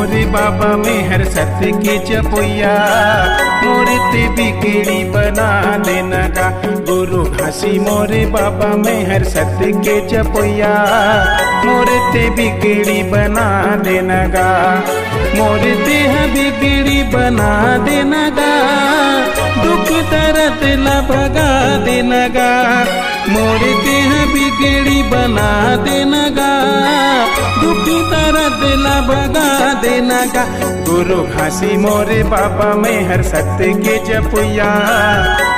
मोरे बाबा मेहर सत्य के जपुया, मोरे ते बिगड़ी बना देना गा। गुरु घासी मोरे बाबा मेहर सत्य के जपुया, मोरे ते बिगड़ी बना देना गा। मोरे देह बिगड़ी बना देना गा, दुख दर्द ला भगा देना गा। मोरे देह बिगड़ी बना देना गा, दुख दर्द ला भगा देना गा। गुरु घासी मोरे बाबा मेहर सत्य के जपुया,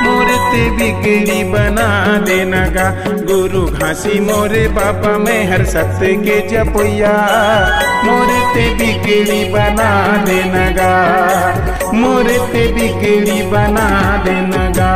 मोरे ते बिगड़ी बना देना गा। गुरु घासी मोरे बाबा मेहर सत्य के जपुया, मोरे ते बिगड़ी बना देना गा। मोरे ते बिगड़ी बना देना गा।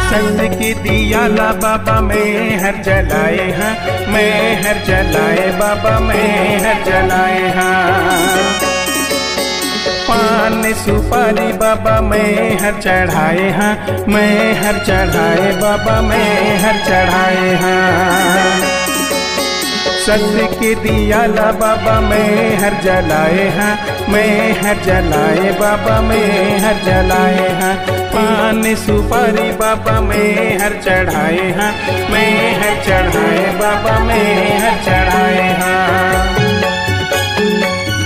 सत्य के दिया ला बाबा मैं हर जलाए हाँ, मैं हर जलाए बाबा मैं हर जलाए हाँ। पान सुपारी बाबा मैं हर चढ़ाए हाँ, मैं हर चढ़ाए बाबा मैं हर चढ़ाए हाँ। सत्य के दिया ला बाबा मैं हर जलाए हाँ, मैं हर जलाए बाबा मैं हर जलाए हाँ। पान सुपारी बाबा मैं हर चढ़ाए हाँ, मैं हर चढ़ाए बाबा मैं हर चढ़ाए हाँ।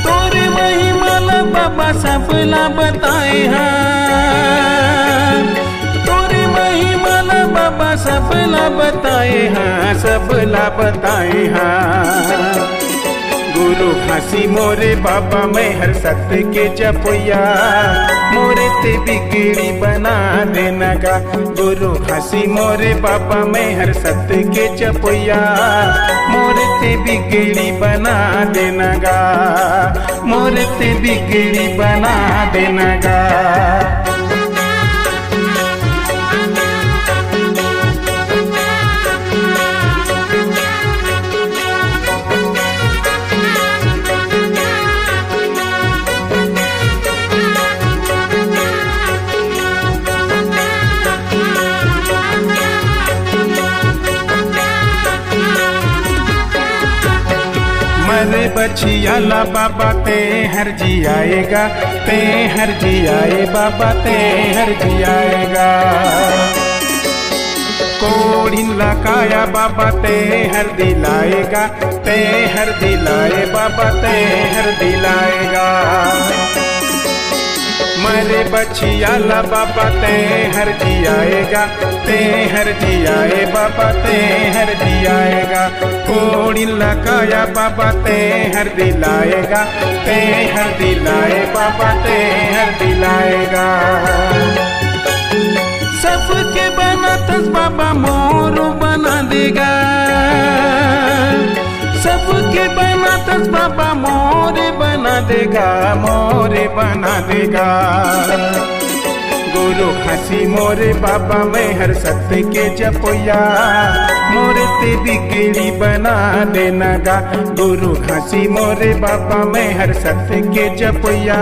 तोरे महिमा ला बाबा सबला बताए हाँ, तोरे महिमा ला बाबा सबला बताए हाँ, सबला बताए हाँ। गुरु घासी मोरे बाबा मेहर सत्य के जपुया, मोरे ते बिगड़ी बना देना गा। गुरु घासी मोरे बाबा मेहर सत्य के जपुया, मोरे ते बिगड़ी बना देना गा। मोरे ते बिगड़ी बना देना गा। मरे बचिया ला बाबा ते हर जी आएगा, ते हर जी आए बाबा ते हर जी आएगा। कोढ़िन लकाया बाबा ते हर दिलाएगा, ते हर दिलाए बाबा ते हर दिलाएगा। मरे बचिया ला बाबा ते हर जी आएगा, ते हर जी आए बाबा ते हर जी आएगा। कोड़ी लकाया बाबा ते हर दिलाएगा, ते हर दिलाए बाबा ते हर दिलाएगा। सबके बना तस बाबा मोरू बना देगा, सबके बना तस बाबा मोरे बना देगा, मोरे बना देगा। गुरु घासी मोरे बाबा मेहर सत्य के जपुया, मोरे ते बिगड़ी बना देना गा। गुरु घासी मोरे बाबा मेहर सत्य के जपुया,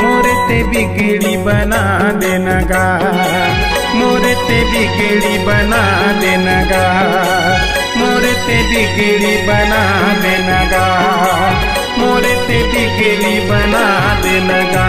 मोरे ते बिगड़ी बना देना गा। मोरे ते बिगड़ी बना देना गा। मोरे ते बिगड़ी बना देना गा। मोरे ते बिगड़ी बना देना गा।